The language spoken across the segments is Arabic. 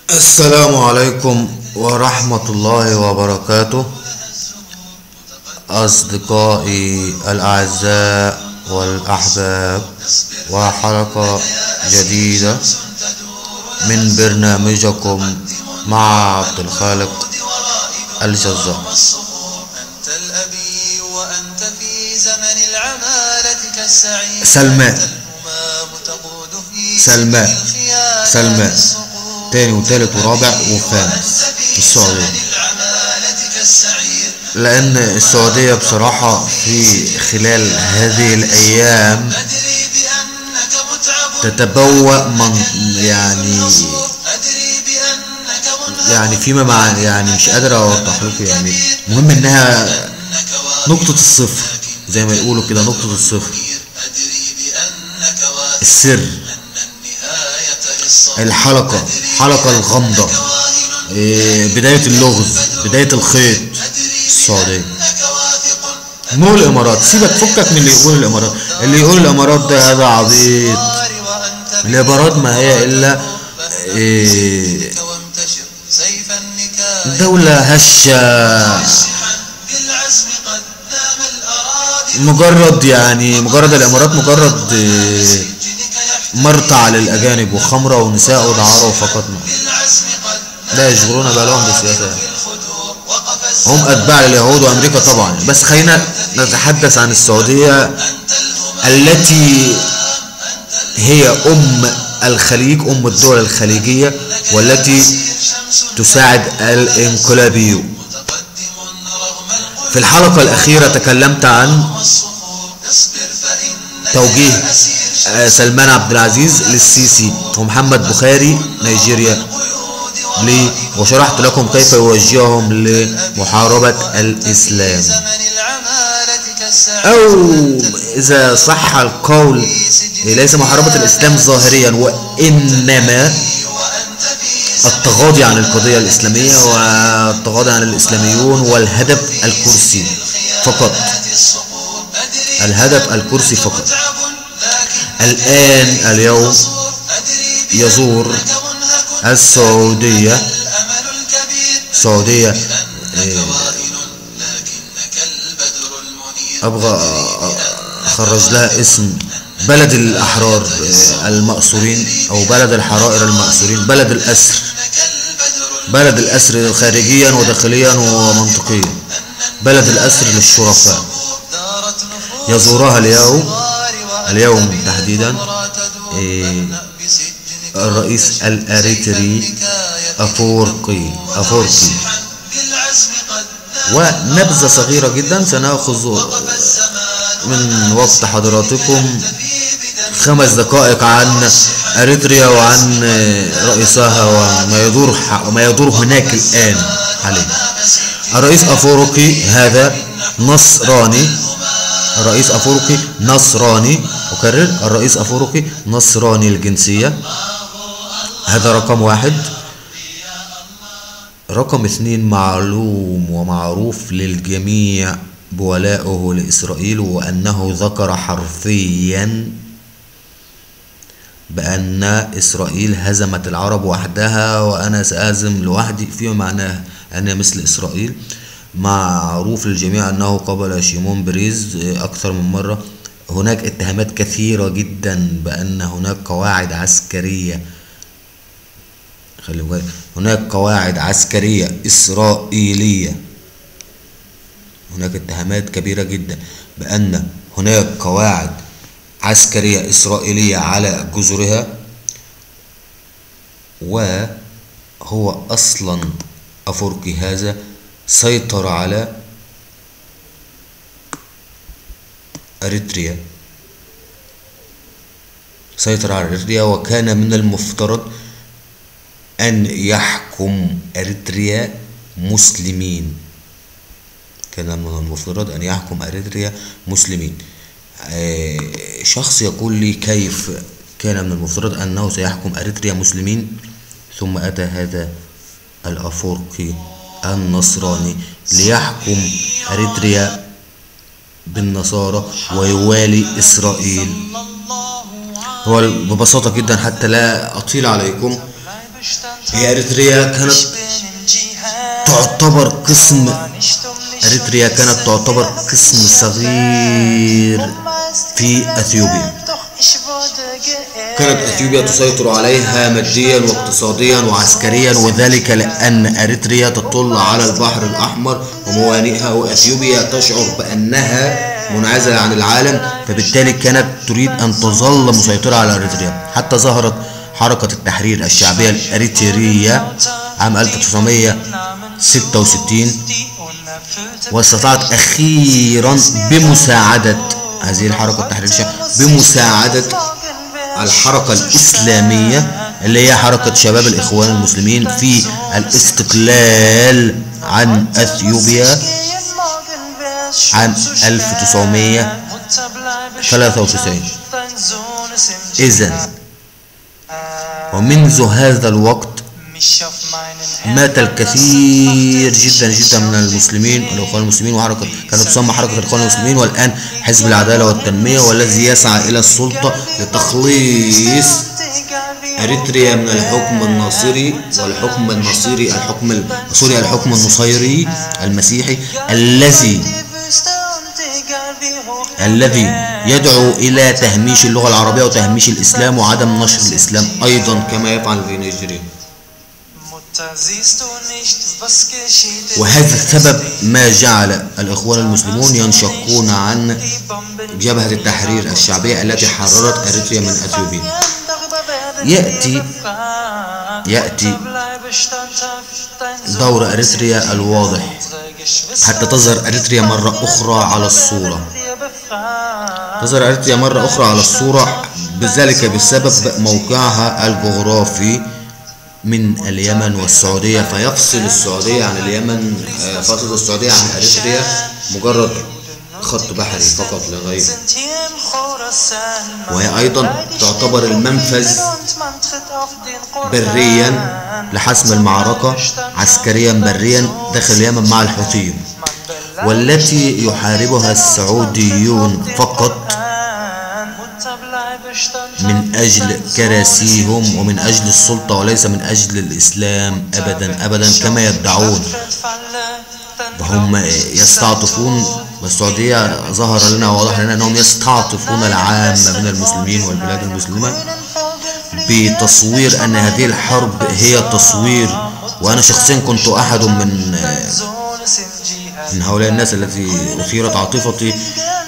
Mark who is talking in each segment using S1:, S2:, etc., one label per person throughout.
S1: السلام عليكم ورحمة الله وبركاته. أصدقائي الأعزاء والأحباب، وحلقة جديدة من برنامجكم مع عبد الخالق الجزار. سلمان سلمان سلمان تاني وتالت ورابع وخامس السعودية، لأن السعودية بصراحة في خلال هذه الأيام تتبوأ من يعني فيما مع مش قادر أوضح لكم. مهم إنها نقطة الصفر زي ما يقولوا كده، نقطة الصفر، السر، الحلقة الغامضة، بداية اللغز، بداية الخيط. السعودية مو الإمارات. سيبك، فكك من اللي يقول الإمارات. اللي يقول الإمارات ده هذا عبيط. الإمارات ما هي إلا دولة هشة، مجرد الإمارات مجرد مرتع للأجانب وخمرة ونساء ودعارة فقط، لا يشغلون بالهم بالسياسة. هم أتباع لليهود وأمريكا طبعا. بس خلينا نتحدث عن السعودية التي هي أم الخليج، أم الدول الخليجية، والتي تساعد الانقلابيون. في الحلقة الأخيرة تكلمت عن توجيه سلمان عبد العزيز للسيسي ومحمد بخاري نيجيريا وشرحت لكم كيف يوجههم لمحاربة الإسلام، أو إذا صح القول ليس محاربة الإسلام ظاهريا، وإنما التغاضي عن القضية الإسلامية والتغاضي عن الإسلاميون، والهدف الكرسي فقط، الهدف الكرسي فقط. اليوم يزور السعودية أبغى أخرج لها اسم بلد الأحرار المأسورين، أو بلد الحرائر المأسورين، بلد الأسر خارجيا وداخليا ومنطقيا، بلد الأسر للشرفاء. يزورها اليوم تحديدا الرئيس الأريتري أفورقي. ونبذة صغيرة جدا سنأخذ من وقت حضراتكم 5 دقائق عن أريتريا وعن رئيسها وما يدور هناك الآن حاليا. الرئيس أفورقي هذا نصراني، الرئيس أفورقي نصراني، أكرر، الرئيس أفورقي نصراني الجنسية. هذا رقم 1. رقم 2، معلوم ومعروف للجميع بولائه لإسرائيل، وأنه ذكر حرفيا بأن إسرائيل هزمت العرب وحدها، وأنا سأهزم لوحدي، فيما معناه أنا مثل إسرائيل. معروف للجميع أنه قابل شيمون بريز أكثر من مرة. هناك اتهامات كثيرة جدا بأن هناك قواعد عسكرية، هناك قواعد عسكرية إسرائيلية، هناك اتهامات كبيرة جدا بأن هناك قواعد عسكرية إسرائيلية على جزرها. وهو أصلا أفورقي هذا سيطر على أريتريا، وكان من المفترض أن يحكم أريتريا مسلمين، شخص يقول لي كيف كان من المفترض أنه سيحكم أريتريا مسلمين، ثم أتى هذا الأفورقي النصراني ليحكم أريتريا بالنصارى ويوالي إسرائيل. هو ببساطة جدا حتى لا أطيل عليكم، هي أريتريا كانت تعتبر قسم أريتريا كانت تعتبر قسم صغير في أثيوبيا. كانت أثيوبيا تسيطر عليها ماديا واقتصاديا وعسكريا، وذلك لأن أريتريا تطل على البحر الأحمر وموانئها، وأثيوبيا تشعر بأنها منعزلة عن العالم، فبالتالي كانت تريد أن تظل مسيطرة على أريتريا. حتى ظهرت حركة التحرير الشعبية الأريترية عام 1966، واستطاعت أخيرا بمساعدة هذه الحركة التحرير الشعبية بمساعدة الحركة الإسلامية اللي هي حركة شباب الإخوان المسلمين في الاستقلال عن أثيوبيا عام 1993. إذن ومنذ هذا الوقت مات الكثير جدا جدا من المسلمين الإخوان المسلمين، وحركة كانت تسمى حركة الإخوان المسلمين، والآن حزب العدالة والتنمية، والذي يسعى إلى السلطة لتخليص أريتريا من الحكم الناصري والحكم النصيري الحكم النصيري المسيحي الذي يدعو إلى تهميش اللغة العربية وتهميش الإسلام وعدم نشر الإسلام أيضا كما يفعل في نيجيريا. وهذا السبب ما جعل الإخوان المسلمون ينشقون عن جبهة التحرير الشعبية التي حررت أريتريا من أثيوبيا. يأتي دور أريتريا الواضح حتى تظهر أريتريا مرة أخرى على الصورة. بذلك بسبب موقعها الجغرافي من اليمن والسعودية، فيفصل السعودية عن اليمن، فصل السعودية عن أريتريا مجرد خط بحري فقط لا غير. وهي أيضا تعتبر المنفذ بريا لحسم المعركة عسكريا بريا داخل اليمن مع الحوثيين، والتي يحاربها السعوديون فقط من أجل كراسيهم ومن أجل السلطة، وليس من أجل الإسلام أبدا أبدا كما يدعون. وهم يستعطفون، والسعودية ظهر لنا وواضح لنا أنهم يستعطفون العامة من المسلمين والبلاد المسلمة بتصوير أن هذه الحرب هي تصوير. وأنا شخصيا كنت أحد من هؤلاء الناس التي أثيرت عاطفتي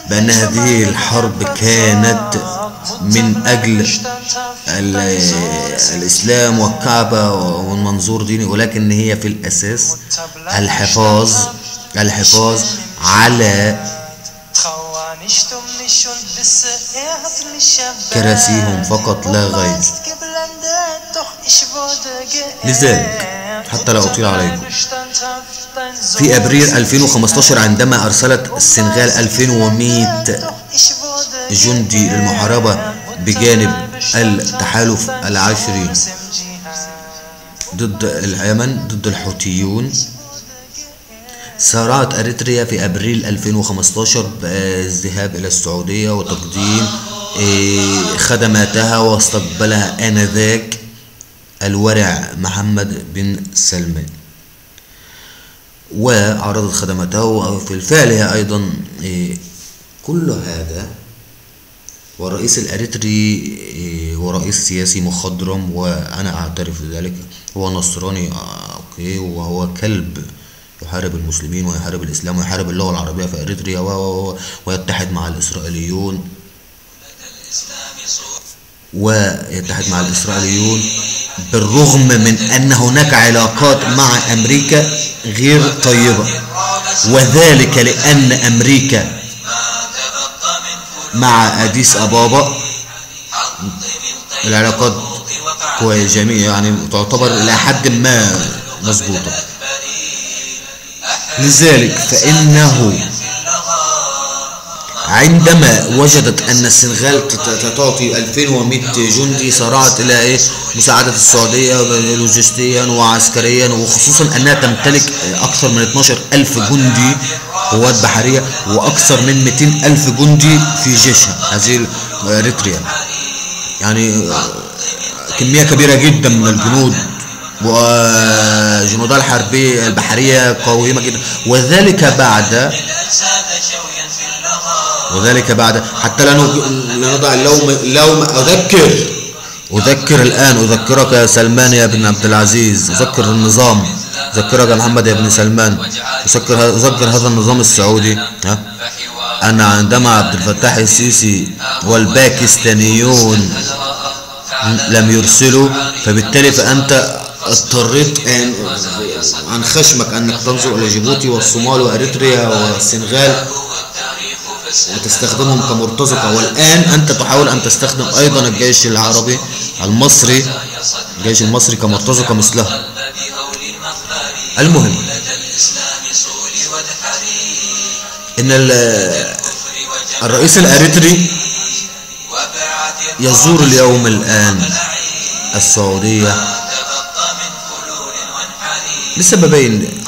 S1: بأن هذه الحرب كانت من أجل الإسلام والكعبة والمنظور ديني، ولكن هي في الأساس الحفاظ على كراسيهم فقط لا غير. لذلك حتى لا أطيل عليكم، في أبريل 2015 عندما أرسلت السنغال 2100 جندي للمحاربة بجانب التحالف العشري ضد اليمن ضد الحوثيون، سارعت أريتريا في أبريل 2015 بالذهاب إلى السعودية وتقديم خدماتها، واستقبلها آنذاك الورع محمد بن سلمان وعرضت خدماته. وفي الفعل هي أيضا كل هذا، والرئيس الأريتري هو رئيس سياسي مخضرم، وأنا أعترف بذلك، هو نصراني وهو كلب يحارب المسلمين ويحارب الإسلام ويحارب اللغة العربية في أريتريا ويتحد مع الإسرائيليون بالرغم من أن هناك علاقات مع أمريكا غير طيبة، وذلك لأن أمريكا مع أديس أبابا العلاقات كويسة جميع، يعني تعتبر إلى حد ما مظبوطة. لذلك فإنه عندما وجدت أن السنغال تعطي 2100 جندي، سارعت إلى مساعدة السعودية لوجستيا وعسكريا، وخصوصا أنها تمتلك أكثر من 12,000 جندي قوات بحرية وأكثر من 200,000 جندي في جيشها هذه أريتريا، يعني كمية كبيرة جدا من الجنود وجنودها الحربية البحرية قويمة جدا، وذلك بعد حتى لا نضع اللوم. أذكر الآن، أذكرك يا سلمان يا بن عبد العزيز، أذكر النظام، أذكرك يا محمد يا بن سلمان، أذكر هذا النظام السعودي أن عندما عبد الفتاح السيسي والباكستانيون لم يرسلوا، فبالتالي فأنت اضطريت عن خشمك أنك تنظر إلى جيبوتي والصومال وأريتريا والسنغال وتستخدمهم كمرتزقة، والآن أنت تحاول أن تستخدم أيضا الجيش العربي المصري، الجيش المصري كمرتزقة مثلها. المهم إن الرئيس الأريتري يزور اليوم الآن السعودية لسببين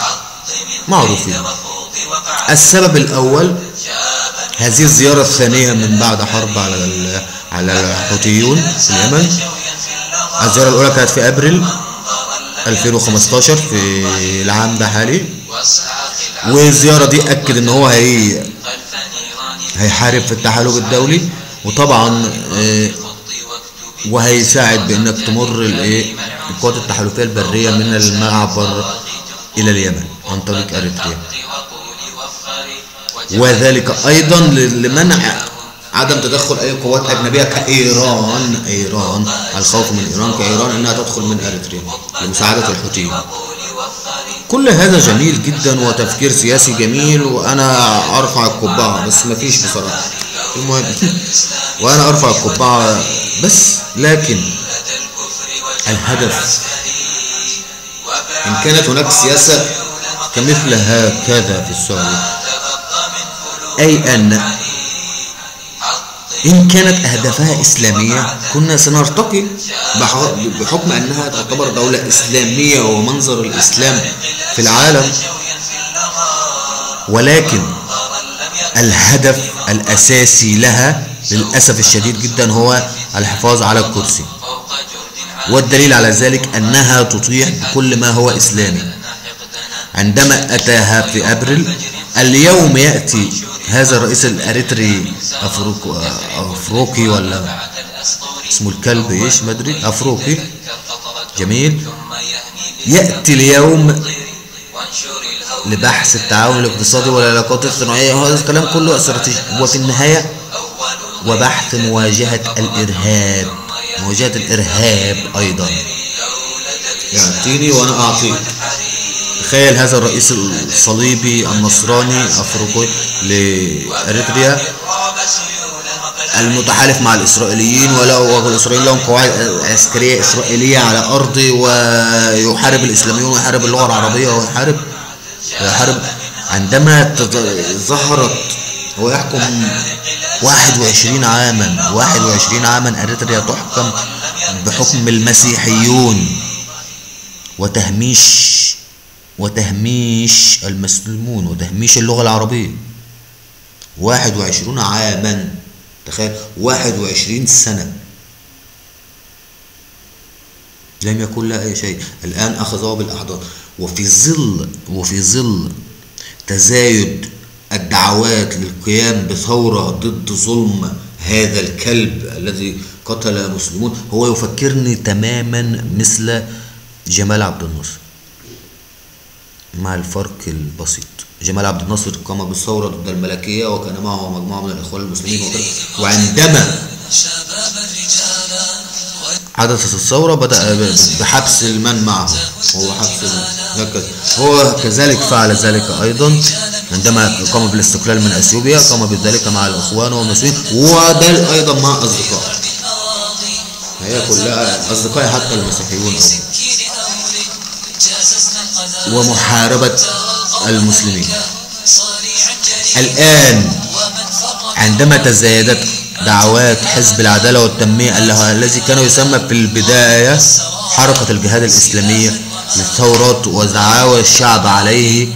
S1: معروفين. السبب الأول هذه الزيارة الثانية من بعد حرب على الحوثيون في اليمن. الزيارة الأولى كانت في أبريل 2015 في العام ده حالي، والزيارة دي أكد إن هو هيحارب في التحالف الدولي، وطبعا وهيساعد بإنك تمر القوات التحالفية البرية من المعبر إلى اليمن عن طريق أريتريا، وذلك أيضا لمنع عدم تدخل أي قوات أجنبية كإيران، الخوف من إيران كإيران أنها تدخل من أريتريا لمساعدة الحوثيين. كل هذا جميل جدا وتفكير سياسي جميل، وأنا أرفع القبعة، بس مفيش بصراحة. المهم وأنا أرفع القبعة بس، لكن الهدف إن كانت هناك سياسة كمثل هكذا في السعودية، أي أن إن كانت أهدافها إسلامية كنا سنرتقي بحكم أنها تعتبر دولة إسلامية ومنظر الإسلام في العالم، ولكن الهدف الأساسي لها للأسف الشديد جدا هو الحفاظ على الكرسي، والدليل على ذلك أنها تطيع بكل ما هو إسلامي. عندما أتاها في أبريل، اليوم يأتي هذا الرئيس الأريتري أفروقي ولا اسمه الكلب إيش مدري، أفروقي جميل، يأتي اليوم لبحث التعاون الاقتصادي والعلاقات الصناعية، وهذا الكلام كله استراتيجي، وفي النهاية وبحث مواجهة الإرهاب أيضا. يعطيني وأنا أعطيك. تخيل هذا الرئيس الصليبي النصراني أفروقي لأريتريا المتحالف مع الإسرائيليين، والإسرائيليين لهم قواعد عسكرية إسرائيلية على أرضه، ويحارب الإسلاميون ويحارب اللغة العربية ويحارب عندما ظهرت هو يحكم 21 عاما أريتريا تحكم بحكم المسيحيون وتهميش المسلمون وتهميش اللغة العربية. 21 عاما، تخيل 21 سنة لم يكن لها أي شيء. الآن أخذوه بالأحضان، وفي ظل تزايد الدعوات للقيام بثورة ضد ظلم هذا الكلب الذي قتل مسلمون. هو يفكرني تماما مثل جمال عبد الناصر، مع الفرق البسيط. جمال عبد الناصر قام بالثورة ضد الملكية وكان معه مجموعة من الإخوان المسلمين، وعندما حدثت الثورة بدأ بحبس المن معه، هو كذلك فعل ذلك أيضا عندما قام بالاستقلال من أثيوبيا، قام بذلك مع الإخوان والمسلمين، وده أيضا مع أصدقائه، هي كلها أصدقائي حتى المسيحيون ومحاربة المسلمين. الآن عندما تزايدت دعوات حزب العدالة والتنمية الذي كان يسمى في البداية حركة الجهاد الإسلامية للثورات ودعاوى الشعب عليه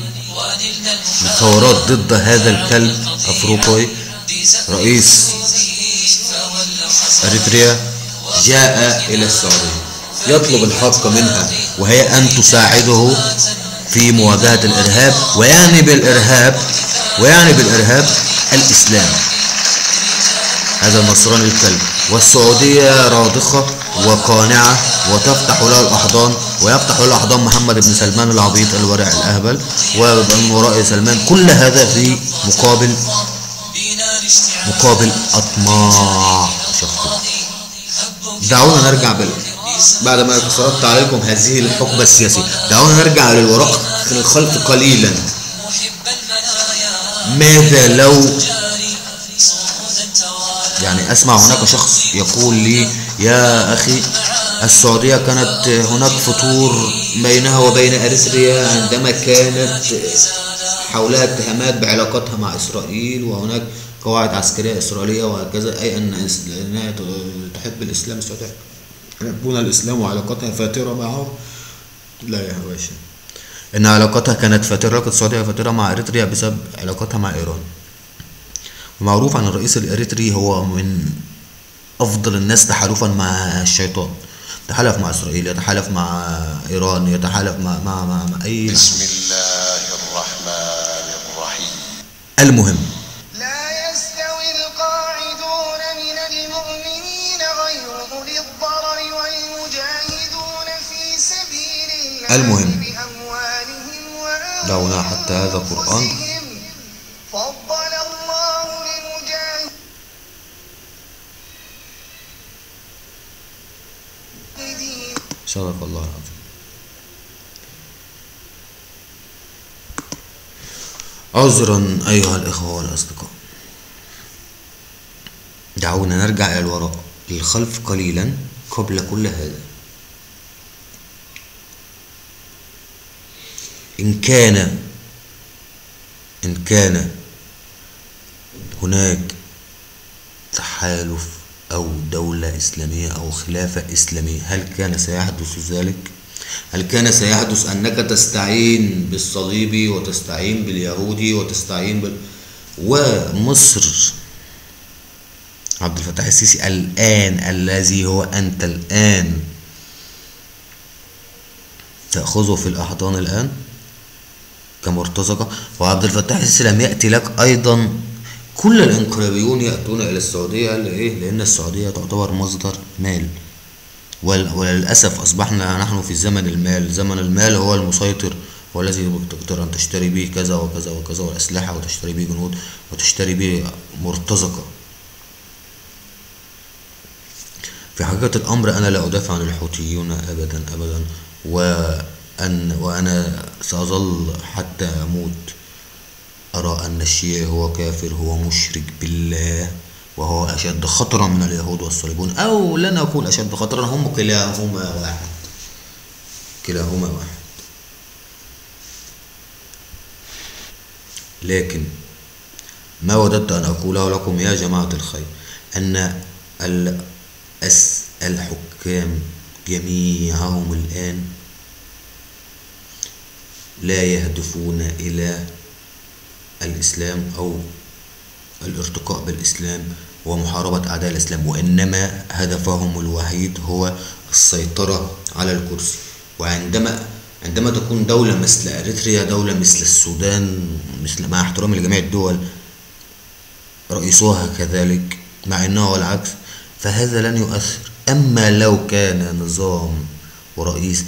S1: للثورات ضد هذا الكلب أفروقي رئيس أريتريا، جاء إلى السعودية. يطلب الحق منها، وهي أن تساعده في مواجهة الإرهاب، ويعني بالإرهاب الإسلام. هذا النصراني الكلب. والسعودية راضخة وقانعة وتفتح له الأحضان، ويفتح له الأحضان محمد بن سلمان العبيط الورع الأهبل، ومن وراء سلمان. كل هذا في مقابل أطماع شخصية. دعونا نرجع بعد ما سردت عليكم هذه الحقبة السياسية، دعونا نرجع للوراء الخلف قليلا. ماذا لو يعني أسمع هناك شخص يقول لي يا أخي السعودية كانت هناك فتور بينها وبين أريتريا عندما كانت حولها اتهامات بعلاقتها مع إسرائيل، وهناك قواعد عسكرية إسرائيلية وهكذا، أي أنها تحب الإسلام. السعودية يحبون الإسلام وعلاقتها فاترة معه. لا يا باشا، إن علاقتها كانت فاترة، علاقة السعودية فاترة مع أريتريا بسبب علاقتها مع إيران. ومعروف عن الرئيس الأريتري هو من أفضل الناس تحالفا مع الشيطان، يتحالف مع إسرائيل، يتحالف مع إيران، يتحالف مع أي.
S2: بسم الله الرحمن الرحيم.
S1: المهم،
S3: لا يستوي القاعدون من المؤمنين غير أولي الضرر والمجاهدون في سبيل الله بأموالهم وأنفسهم.
S1: دعونا حتى هذا القرآن.
S3: فضل الله المجاهدين.
S1: صدق الله العظيم. عذرا أيها الإخوة والأصدقاء، دعونا نرجع إلى الوراء للخلف قليلا قبل كل هذا. إن كان هناك تحالف أو دولة إسلامية أو خلافة إسلامية، هل كان سيحدث ذلك؟ هل كان سيحدث أنك تستعين بالصليبي وتستعين باليهودي وتستعين ومصر عبد الفتاح السيسي الآن، الذي هو أنت الآن تأخذه في الأحضان الآن كمرتزقة، وعبد الفتاح السيسي لم يأتي لك أيضا. كل الانقلابيون يأتون إلى السعودية لأن السعودية تعتبر مصدر مال، وللأسف أصبحنا نحن في زمن المال. زمن المال هو المسيطر، هو الذي تقدر أن تشتري به كذا وكذا وكذا والأسلحة، وتشتري به جنود، وتشتري به مرتزقة. في حقيقة الأمر أنا لا أدافع عن الحوثيين أبدا أبدا، وأنا سأظل حتى أموت أرى أن الشيعي هو كافر، هو مشرك بالله، وهو أشد خطرا من اليهود والصليبون، أو لن أقول أشد خطرا، هم كلاهما واحد. لكن ما وددت أن أقوله لكم يا جماعة الخير أن الحكام جميعهم الآن لا يهدفون إلى الإسلام أو الارتقاء بالإسلام ومحاربة أعداء الإسلام، وإنما هدفهم الوحيد هو السيطرة على الكرسي. وعندما تكون دولة مثل أريتريا، دولة مثل السودان، مع احترامي لجميع الدول، رئيسها كذلك، مع أنه العكس، فهذا لن يؤثر. أما لو كان نظام ورئيس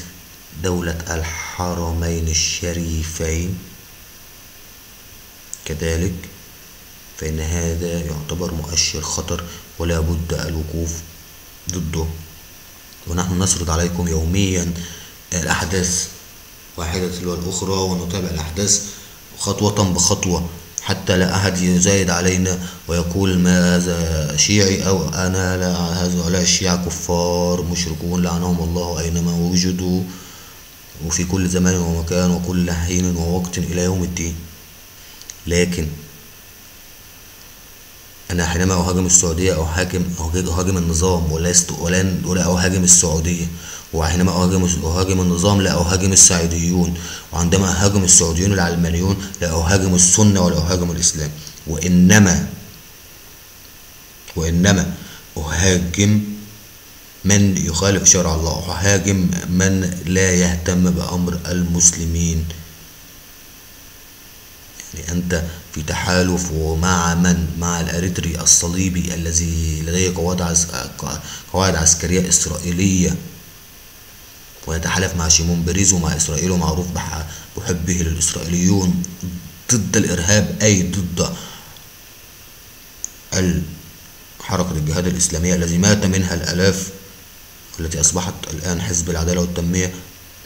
S1: دولة الحرمين الشريفين كذلك، فإن هذا يعتبر مؤشر خطر ولا بد الوقوف ضده. ونحن نسرد عليكم يوميا الأحداث واحدة تلو الأخرى، ونتابع الأحداث خطوة بخطوة حتى لا أحد يزايد علينا ويقول ما هذا شيعي أو أنا لا، هؤلاء الشيعة كفار مشركون لعنهم الله أينما وجدوا وفي كل زمان ومكان وكل حين ووقت إلى يوم الدين. لكن أنا حينما أهاجم السعودية أهاجم النظام ولا أهاجم السعودية، وحينما أهاجم النظام لا أهاجم السعيديون، وعندما أهاجم السعوديون العلمانيون لا أهاجم السنة ولا أهاجم الإسلام، وإنما أهاجم من يخالف شرع الله، أهاجم من لا يهتم بأمر المسلمين. يعني أنت في تحالف ومع من؟ مع الأريتري الصليبي الذي لديه قواعد عسكرية إسرائيلية، ويتحالف مع شيمون بريز ومع إسرائيل، ومعروف بحبه للإسرائيليون، ضد الإرهاب، أي ضد حركة الجهاد الإسلامية الذي مات منها الآلاف، التي أصبحت الآن حزب العدالة والتنمية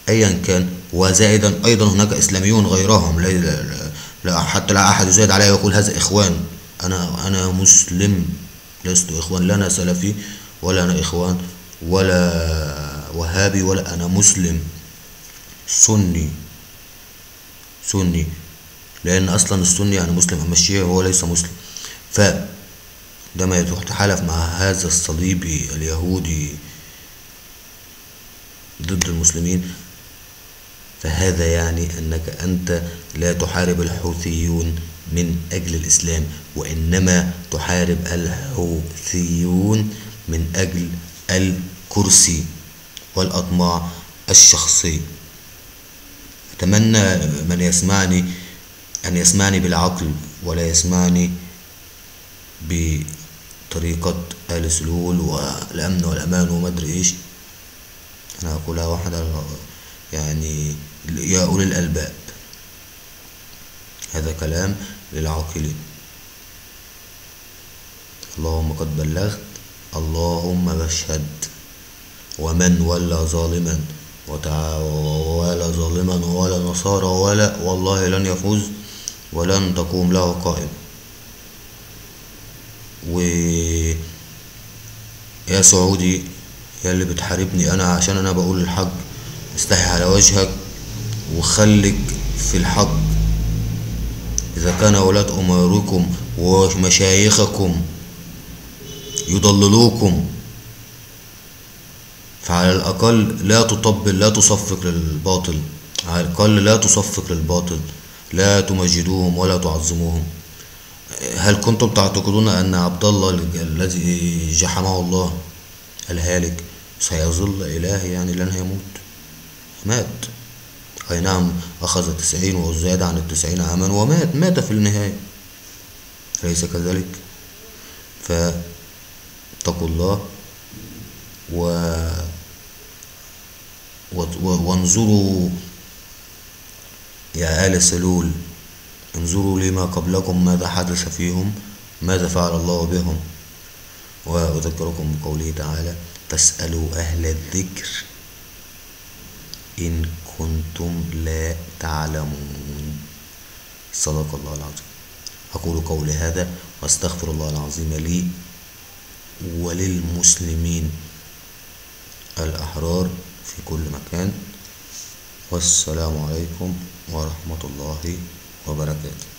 S1: أيا كان. وزائدا أيضا هناك إسلاميون غيرهم، لا حتى لا أحد يزايد عليه ويقول هذا إخوان. أنا مسلم، لست إخوان، لا أنا سلفي ولا أنا إخوان ولا وهابي، ولا أنا مسلم سني، لأن أصلا السني يعني مسلم، أما الشيعي هو ليس مسلم. فعندما يتحالف مع هذا الصليبي اليهودي ضد المسلمين، فهذا يعني أنك أنت لا تحارب الحوثيون من أجل الإسلام، وإنما تحارب الحوثيون من أجل الكرسي والأطماع الشخصية. أتمنى من يسمعني أن يسمعني بالعقل، ولا يسمعني بطريقة آل سلول والأمن والأمان ومدري إيش. أنا أقولها واحدة، يعني يا أولي الألباب، هذا كلام للعاقلين. اللهم قد بلغت، اللهم فاشهد. ومن ولى ظالما ووالى ظالما ولا نصارى ولا، والله لن يفوز ولن تقوم له قائم. يا سعودي يا اللي بتحاربني أنا عشان أنا بقول الحق، استحي على وجهك وخليك في الحق. إذا كان ولاة أموركم ومشايخكم يضللوكم، فعلى الأقل لا تطبل، لا تصفق للباطل، على الأقل لا تصفق للباطل، لا تمجدوهم ولا تعظموهم. هل كنتم تعتقدون أن عبد الله الذي جحمه الله الهالك سيظل إله؟ يعني لن يموت، مات، أي نعم أخذ 90 وزاد عن 90 عاما ومات في النهاية، أليس كذلك؟ فاتقوا الله وانظروا يا آل سلول، انظروا لما قبلكم ماذا حدث فيهم، ماذا فعل الله بهم. وأذكركم بقوله تعالى: فاسألوا أهل الذكر إن كنتم لا تعلمون. صدق الله العظيم. أقول قولي هذا وأستغفر الله العظيم لي وللمسلمين الأحرار في كل مكان، والسلام عليكم ورحمة الله وبركاته.